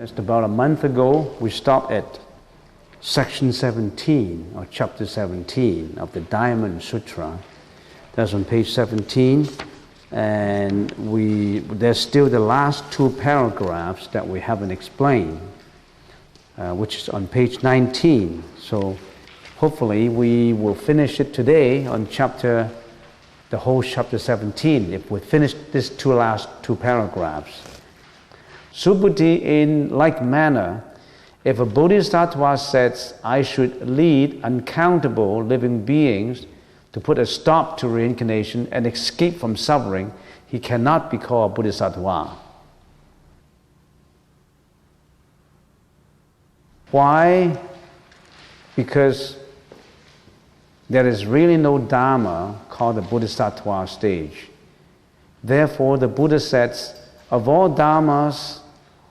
just about a month ago, we stopped at section 17 or chapter 17 of the Diamond Sutra. That's on page 17, and there's still the last two paragraphs that we haven't explained, which is on page 19. So hopefully we will finish it today on the whole chapter 17, if we finish these last two paragraphs. Subhuti, in like manner, if a bodhisattva says, I should lead uncountable living beings to put a stop to reincarnation and escape from suffering, he cannot be called a bodhisattva. Why? Because there is really no Dharma called the bodhisattva stage. Therefore, the Buddha says, of all Dharmas,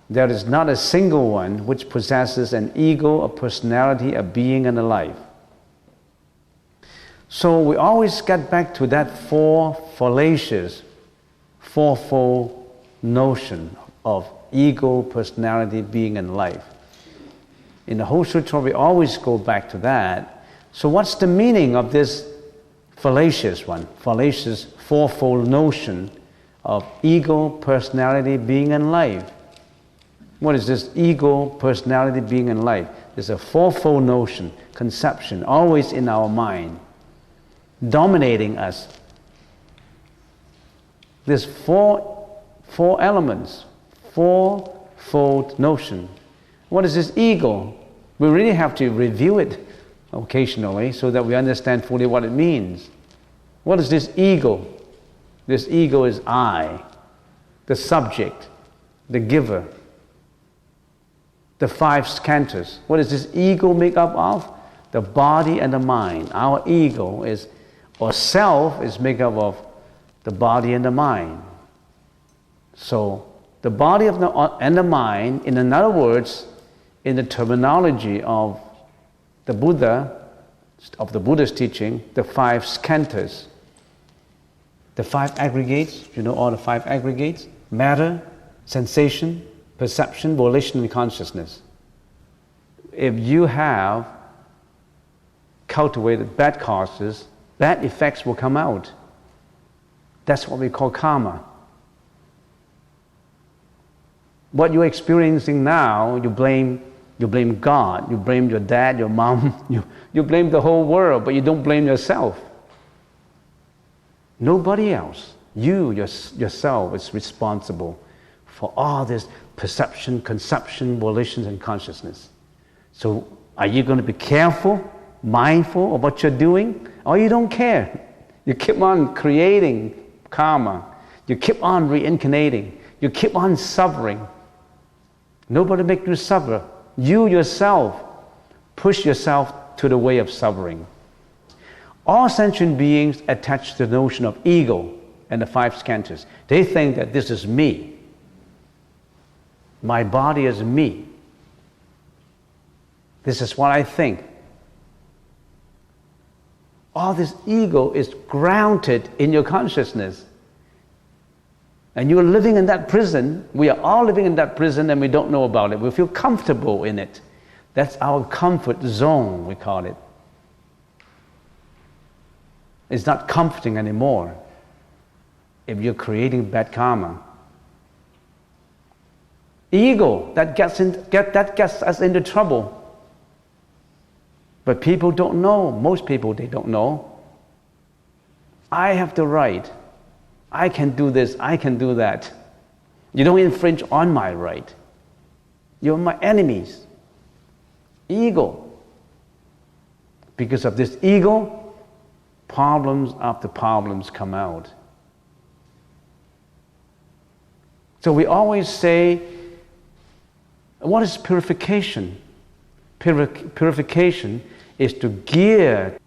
there is not a single one which possesses an ego, a personality, a being, and a life. So we always get back to that fourfold notion of ego, personality, being, and life. In the whole sutra, we always go back to that. So what's the meaning of this fallacious fourfold notion of ego, personality, being, and life? What is this ego, personality, being, and life? There's a fourfold notion, conception, always in our mind, dominating us. There's four elements, fourfold notion. What is this ego? We really have to review it occasionally so that we understand fully what it means. What is this ego? This ego is I, the subject, the giver. The five skandhas. What is this ego make up of? The body and the mind. Our ego is, or self, is made up of the body and the mind. So the body and the mind, in other words, in the terminology of the Buddha, of the Buddhist teaching, the five skandhas, the five aggregates, you know all the five aggregates? Matter, sensation, perception, volition, and consciousness. If you have cultivated bad causes, bad effects will come out. That's what we call karma. What you're experiencing now, you blame God, you blame your dad, your mom, you blame the whole world, but you don't blame yourself. Nobody else. You yourself is responsible for all this perception, conception, volitions, and consciousness. So are you going to be careful, mindful of what you're doing? Or you don't care? You keep on creating karma. You keep on reincarnating. You keep on suffering. Nobody makes you suffer. You yourself push yourself to the way of suffering. All sentient beings attach to the notion of ego and the five skandhas. They think that this is me. My body is me. This is what I think. All this ego is grounded in your consciousness. And you're living in that prison. We are all living in that prison and we don't know about it. We feel comfortable in it. That's our comfort zone, we call it. It's not comforting anymore if you're creating bad karma. Ego, that gets us into trouble. But people don't know. Most people, they don't know. I have the right. I can do this, I can do that. You don't infringe on my right. You're my enemies. Ego. Because of this ego, problems after problems come out. So we always say, what is purification? Purification is to gear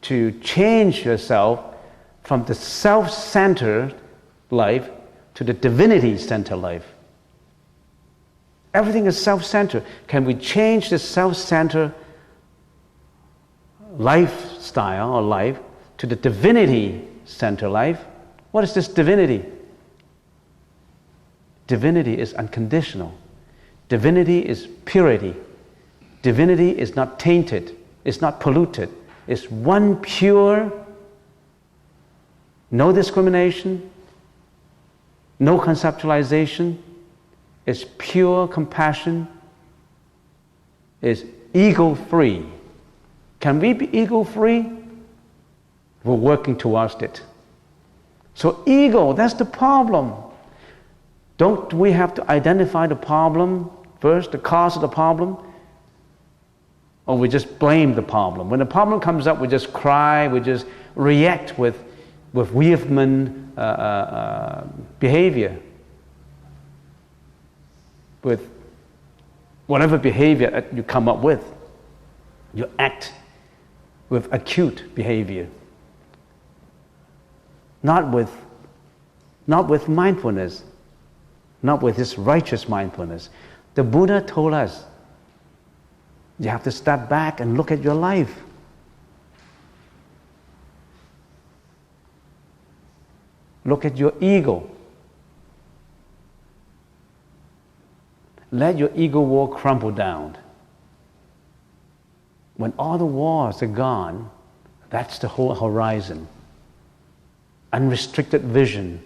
to change yourself from the self-centered life to the divinity-centered life. Everything is self-centered. Can we change the self-centered lifestyle or life to the divinity-centered life? What is this divinity? Divinity is unconditional. Divinity is purity. Divinity is not tainted. It's not polluted. It's one pure, no discrimination, no conceptualization. It's pure compassion. It's ego-free. Can we be ego-free? We're working towards it. So ego, that's the problem. Don't we have to identify the problem first, the cause of the problem? Or we just blame the problem? When the problem comes up, we just cry, we just react with vehement behavior, with whatever behavior you come up with. You act with acute behavior, not with mindfulness, not with this righteous mindfulness. The Buddha told us, you have to step back and look at your life. Look at your ego. Let your ego wall crumble down. When all the walls are gone, that's the whole horizon. Unrestricted vision.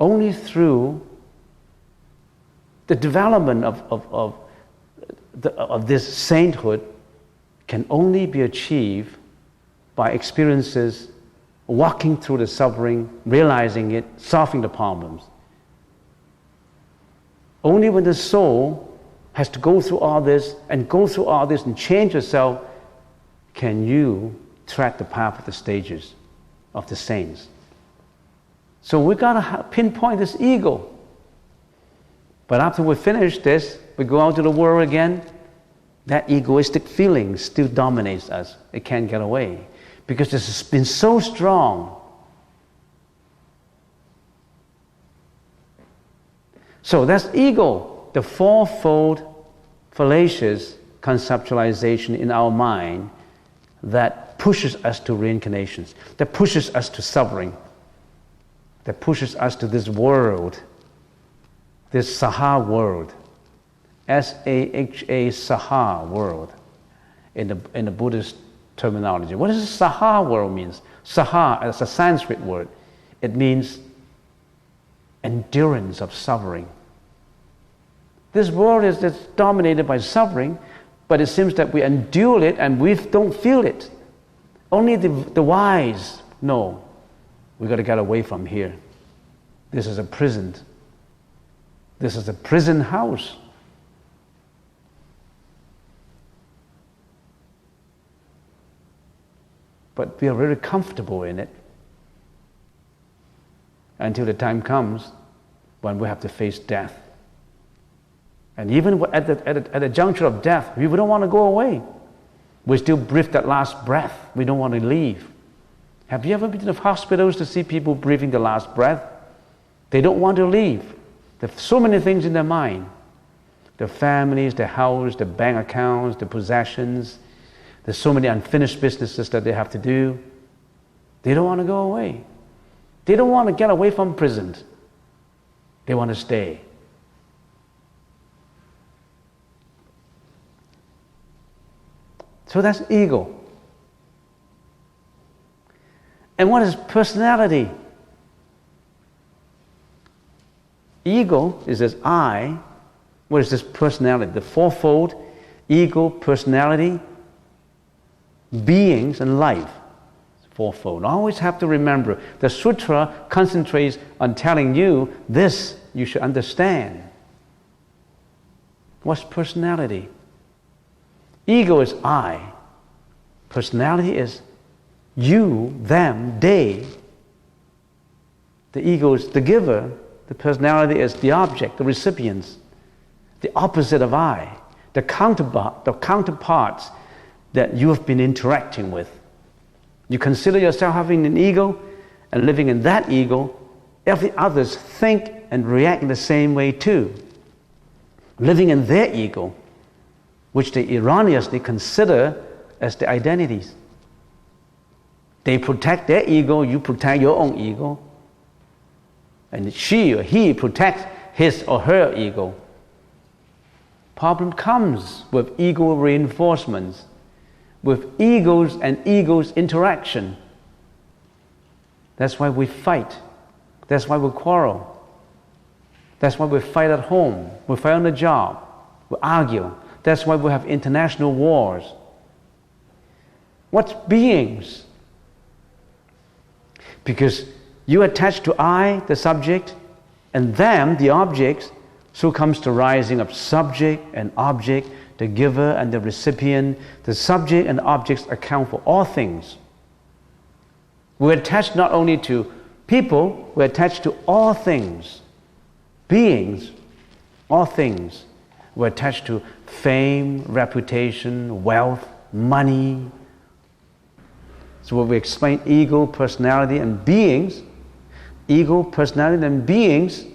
Only through the development of this sainthood can only be achieved by experiences, walking through the suffering, realizing it, solving the problems. Only when the soul has to go through all this and change yourself, can you tread the path of the stages of the saints. So we got to pinpoint this ego. But after we finish this, we go out to the world again, that egoistic feeling still dominates us. It can't get away. Because this has been so strong. So that's ego, the fourfold fallacious conceptualization in our mind that pushes us to reincarnations, that pushes us to suffering, that pushes us to this world, this Saha world, S-A-H-A, Saha world, in the Buddhist terminology. What does Saha world means? Saha is a Sanskrit word. It means endurance of suffering. This world is just dominated by suffering, but it seems that we endure it and we don't feel it. Only the wise know, we got to get away from here. This is a prison. This is a prison house. But we are very comfortable in it until the time comes when we have to face death. And even at the juncture of death, we don't want to go away. We still breathe that last breath. We don't want to leave. Have you ever been to the hospitals to see people breathing the last breath? They don't want to leave. There are so many things in their mind. Their families, their house, their bank accounts, their possessions. There's so many unfinished businesses that they have to do. They don't want to go away. They don't want to get away from prison. They want to stay. So that's ego. And what is personality? Ego is this I. What is this personality? The fourfold: ego, personality, beings, and life. Fourfold. I always have to remember, the sutra concentrates on telling you this you should understand. What's personality? Ego is I. Personality is you, them, they. The ego is the giver. The personality is the object, the recipients. The opposite of I. The counterparts that you have been interacting with. You consider yourself having an ego and living in that ego. Every others think and react in the same way too. Living in their ego, which they erroneously consider as the identities. They protect their ego, you protect your own ego. and she or he protects his or her ego. Problem comes with ego reinforcements, with egos and egos interaction. That's why we fight. That's why we quarrel. That's why we fight at home. We fight on the job. We argue. That's why we have international wars. What's beings? Because you attach to I, the subject, and them, the objects, so comes the rising of subject and object, the giver and the recipient. The subject and objects account for all things. We attach not only to people, we attach to all things. Beings, all things. We attach to fame, reputation, wealth, money. So when we explain ego, personality, and beings, ego, personality, and beings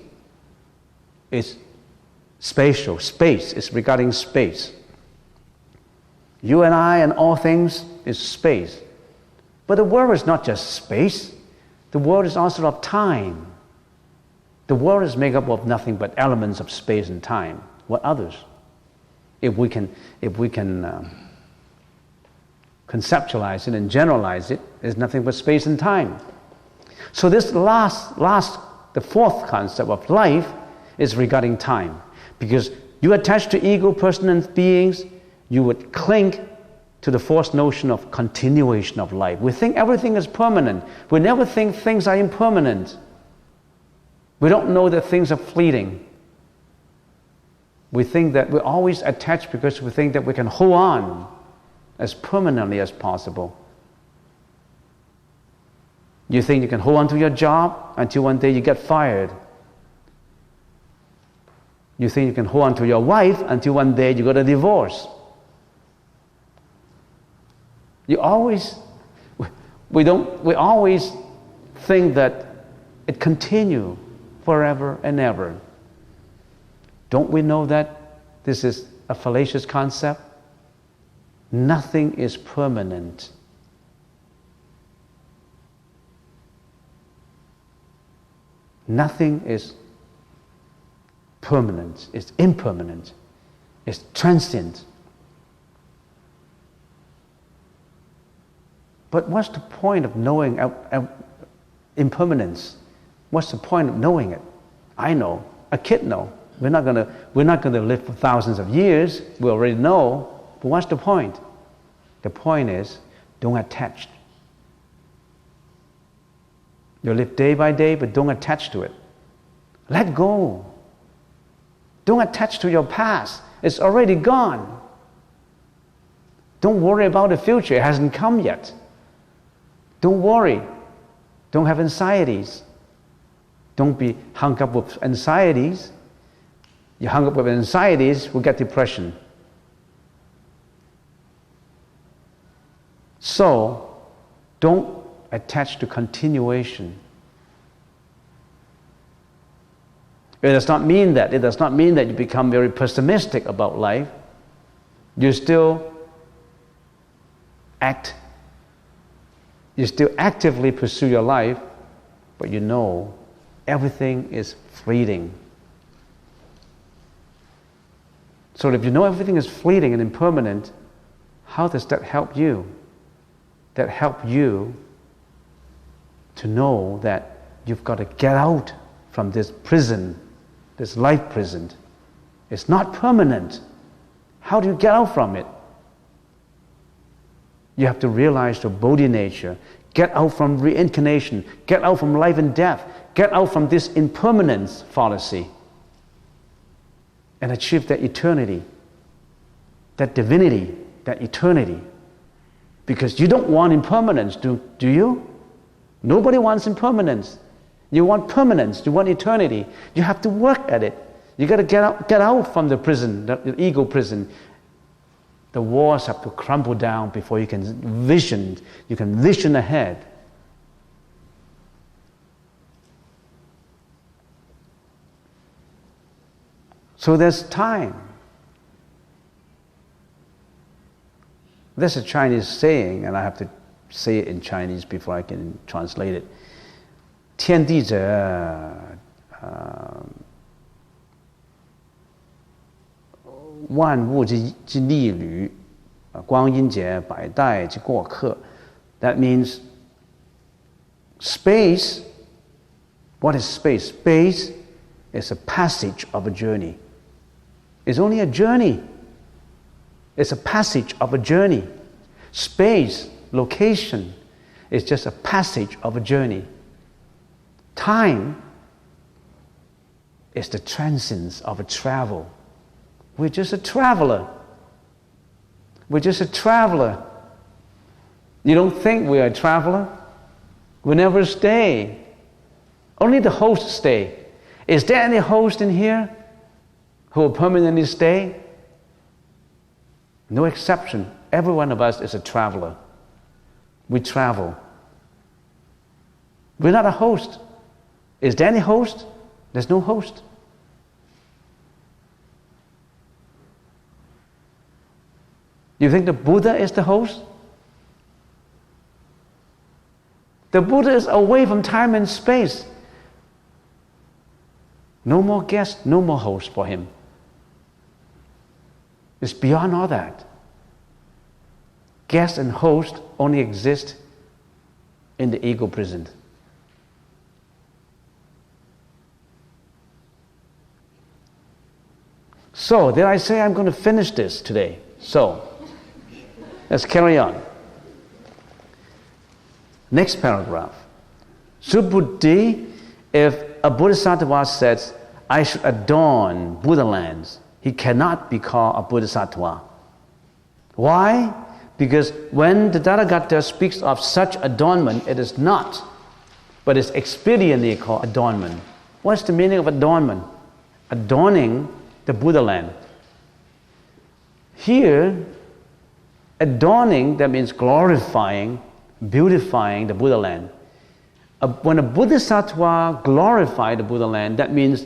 is spatial. Space is regarding space. You and I and all things is space. But the world is not just space. The world is also of time. The world is made up of nothing but elements of space and time. What others? If we can conceptualize it and generalize it, it's nothing but space and time. So this the fourth concept of life is regarding time. Because you attach to ego, person, and beings, you would cling to the false notion of continuation of life. We think everything is permanent. We never think things are impermanent. We don't know that things are fleeting. We think that we're always attached because we think that we can hold on as permanently as possible. You think you can hold on to your job until one day you get fired. You think you can hold on to your wife until one day you got a divorce. We always think that it continues forever and ever. Don't we know that this is a fallacious concept? Nothing is permanent. Nothing is permanent. It's impermanent. It's transient. But what's the point of knowing impermanence? What's the point of knowing it? I know. A kid knows. We're not gonna live for thousands of years. We already know. But what's the point? The point is, don't attach. You live day by day, but don't attach to it. Let go. Don't attach to your past. It's already gone. Don't worry about the future. It hasn't come yet. Don't worry. Don't have anxieties. Don't be hung up with anxieties. You hung up with anxieties, will get depression. So, don't attach to continuation. It does not mean that. It does not mean that you become very pessimistic about life. You still actively pursue your life, but you know everything is fleeting. So if you know everything is fleeting and impermanent, how does that help you? That helps you to know that you've got to get out from this prison, this life prison. It's not permanent. How do you get out from it? You have to realize the Bodhi nature. Get out from reincarnation. Get out from life and death. Get out from this impermanence fallacy. And achieve that eternity, that divinity, that eternity. Because you don't want impermanence, do you? Nobody wants impermanence. You want permanence, you want eternity. You have to work at it. You got to get out from the prison, the ego prison. The walls have to crumble down before you can vision ahead. So there's time. There's a Chinese saying, and I have to say it in Chinese before I can translate it. 天地者万物之逆旅，光阴劫百代之过客. That means space. What is space? Space is a passage of a journey. It's only a journey. It's a passage of a journey. Space, location, is just a passage of a journey. Time is the transience of a travel. We're just a traveler. We're just a traveler. You don't think we're a traveler? We never stay. Only the host stay. Is there any host in here who will permanently stay? No exception. Every one of us is a traveler. We travel. We're not a host. Is there any host? There's no host. You think the Buddha is the host? The Buddha is away from time and space. No more guest, no more host for him. It's beyond all that. Guest and host only exist in the ego prison. So, did I say I'm going to finish this today? So, let's carry on. Next paragraph. Subbuddhi, if a Bodhisattva says, I should adorn Buddha lands, he cannot be called a Bodhisattva. Why? Because when the Tathagata speaks of such adornment, it is not, but it's expediently called adornment. What's the meaning of adornment? Adorning the Buddha land. Here, adorning, that means glorifying, beautifying the Buddha land. When a Bodhisattva glorifies the Buddha land, that means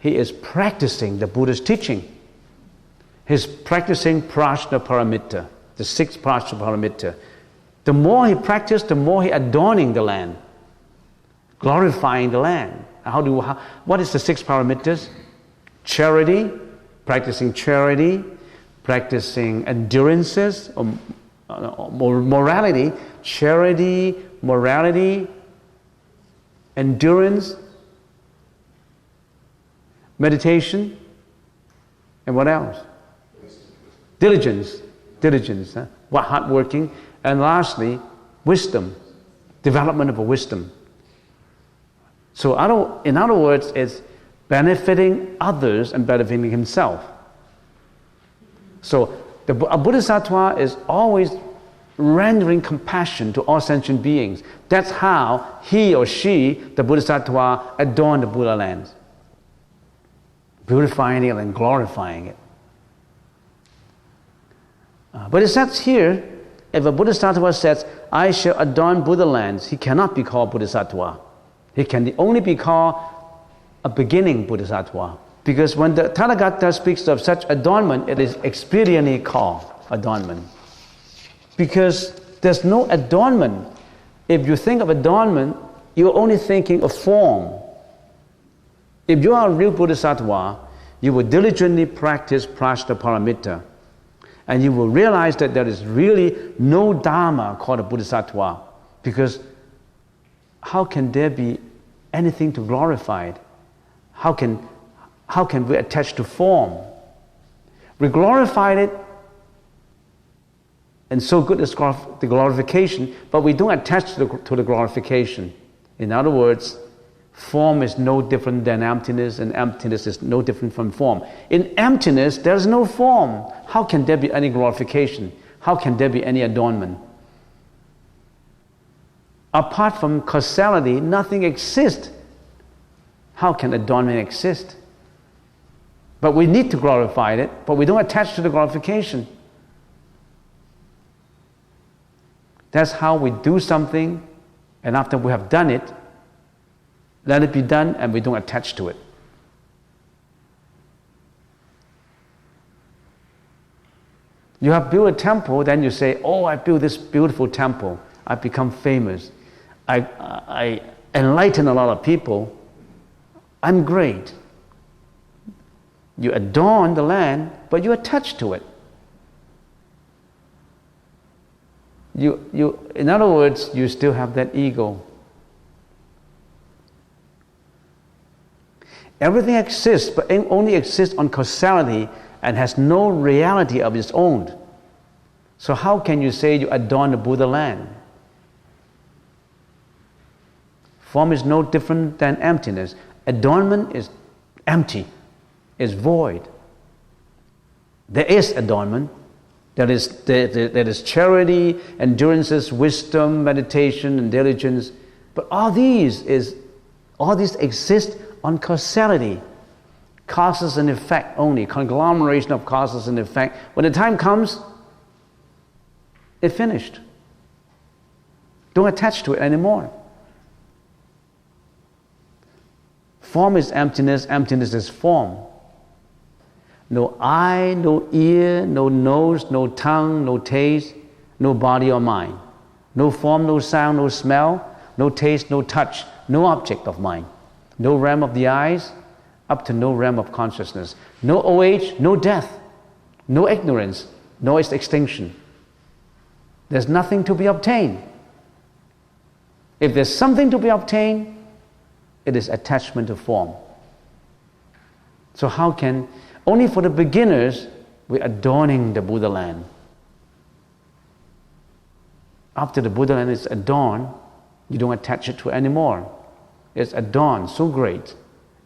he is practicing the Buddha's teaching. He's practicing prajna paramita, the 6 prajna paramita. The more he practices, the more he adorning the land, glorifying the land. What is the 6 paramitas? Charity, practicing endurances, or morality, charity, morality, endurance, meditation, and what else? Diligence, hardworking, and lastly, wisdom, development of a wisdom. So in other words, it's benefiting others and benefiting himself. So a Bodhisattva is always rendering compassion to all sentient beings. That's how he or she, the Bodhisattva, adorn the Buddha lands, beautifying it and glorifying it. But it says here, if a Bodhisattva says, I shall adorn Buddha lands, he cannot be called Bodhisattva. He can only be called a beginning Bodhisattva. Because when the Tathagata speaks of such adornment, it is expediently called adornment. Because there's no adornment. If you think of adornment, you're only thinking of form. If you are a real Bodhisattva, you will diligently practice prajna paramita. And you will realize that there is really no Dharma called a Bodhisattva. Because how can there be anything to glorify it? How can we attach to form? We glorified it, and so good is the glorification, but we don't attach to the glorification. In other words, form is no different than emptiness, and emptiness is no different from form. In emptiness, there is no form. How can there be any glorification? How can there be any adornment? Apart from causality, nothing exists. How can adornment exist? But we need to glorify it, but we don't attach to the glorification. That's how we do something, and after we have done it, let it be done, and we don't attach to it. You have built a temple, then you say, oh, I built this beautiful temple. I become famous. I enlighten a lot of people. I'm great. You adorn the land, but you attach to it. In other words, you still have that ego. Everything exists, but it only exists on causality and has no reality of its own. So how can you say you adorn the Buddha land? Form is no different than emptiness. Adornment is empty, is void. There is adornment. There is charity, endurances, wisdom, meditation, and diligence. But all these exist on causality. Causes and effect only, conglomeration of causes and effect. When the time comes, it's finished. Don't attach to it anymore. Form is emptiness, emptiness is form. No eye, no ear, no nose, no tongue, no taste, no body or mind. No form, no sound, no smell, no taste, no touch, no object of mind. No realm of the eyes, up to no realm of consciousness. No old age, no death, no ignorance, no extinction. There's nothing to be obtained. If there's something to be obtained, it is attachment to form. So how can, only for the beginners, we're adorning the Buddha land. After the Buddha land is adorned, you don't attach it to anymore. It's adorned, so great,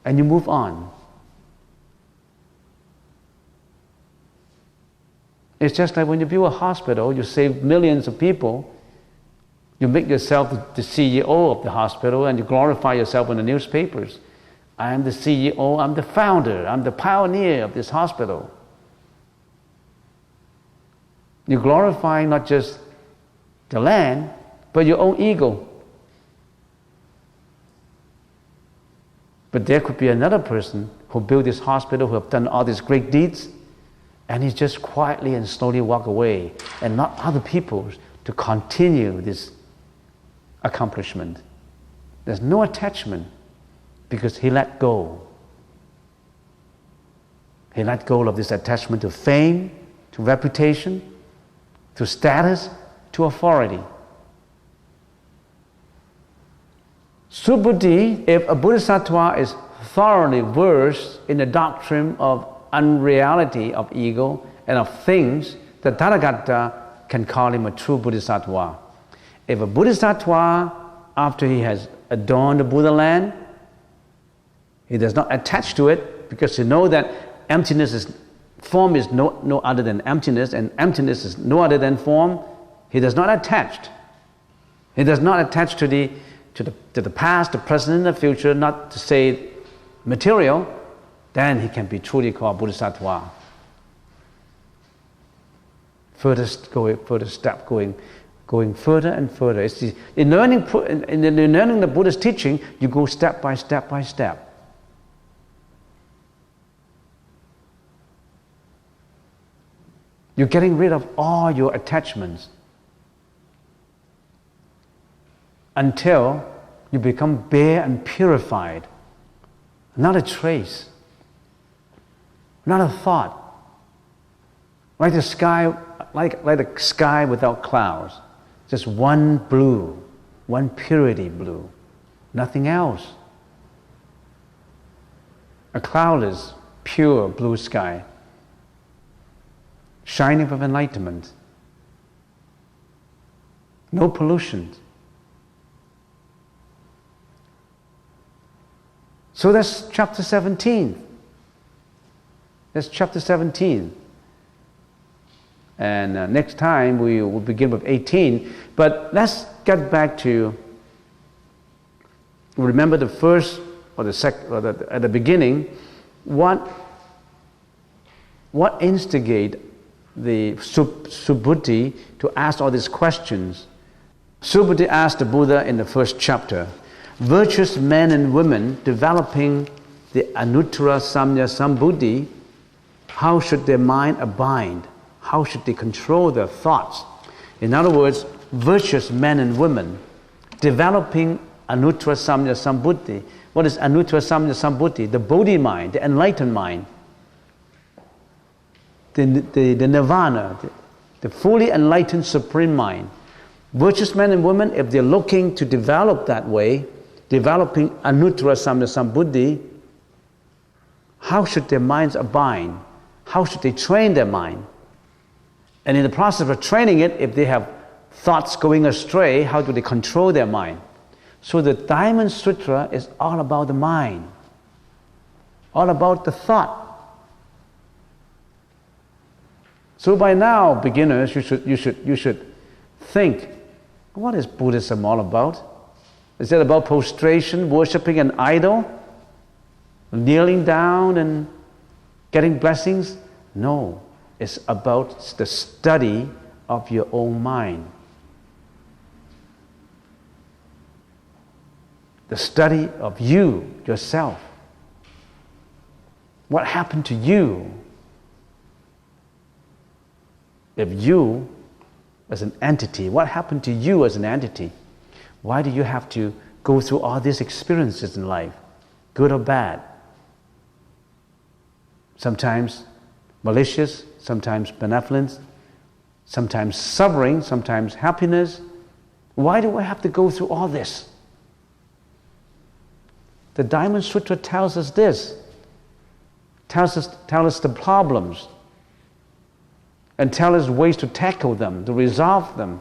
and you move on. It's just like when you build a hospital, you save millions of people, you make yourself the CEO of the hospital and you glorify yourself in the newspapers. I am the CEO, I'm the founder, I'm the pioneer of this hospital. You glorify not just the land, but your own ego. But there could be another person who built this hospital, who have done all these great deeds, and he just quietly and slowly walk away, and not other people to continue this accomplishment. There's no attachment because he let go. He let go of this attachment to fame, to reputation, to status, to authority. Subhuti, if a bodhisattva is thoroughly versed in the doctrine of unreality of ego and of things, the Tathagata can call him a true bodhisattva. If a bodhisattva, after he has adorned the Buddha land, he does not attach to it because he knows that form is no other than emptiness, and emptiness is no other than form. He does not attach. He does not attach to the past, the present, and the future, not to say material. Then he can be truly called bodhisattva. Further step, going further and further. In learning the Buddha's teaching, you go step by step by step. You're getting rid of all your attachments until you become bare and purified. Not a trace, not a thought. Like the sky, like the sky without clouds. Just one blue, one purity blue, nothing else. A cloudless, pure blue sky, shining with enlightenment. No pollution. So that's chapter 17. That's chapter 17. And next time we will begin with 18. But let's get back to, remember the first or the second, or at the beginning, what instigate the Subhuti to ask all these questions? Subhuti asked the Buddha in the first chapter, virtuous men and women developing the Anuttara Samya Sambuddhi, how should their mind abide? How should they control their thoughts? In other words, virtuous men and women developing Anuttara Samya Sambuddhi. What is Anuttara Samya Sambuddhi? The Bodhi mind, the enlightened mind, the Nirvana, the fully enlightened supreme mind. Virtuous men and women, if they're looking to develop that way, developing Anuttara Samya Sambuddhi, how should their minds abide? How should they train their mind? And in the process of training it, if they have thoughts going astray, how do they control their mind? So the Diamond Sutra is all about the mind, all about the thought. So by now, beginners, you should think, what is Buddhism all about? Is it about prostration, worshipping an idol, kneeling down and getting blessings? No, it's about the study of your own mind. The study of you, yourself. What happened to you? If you, as an entity, what happened to you as an entity? Why do you have to go through all these experiences in life, good or bad? Sometimes malicious, sometimes benevolence, sometimes suffering, sometimes happiness. Why do I have to go through all this? The Diamond Sutra tells us this, tells us the problems, and tell us ways to tackle them, to resolve them,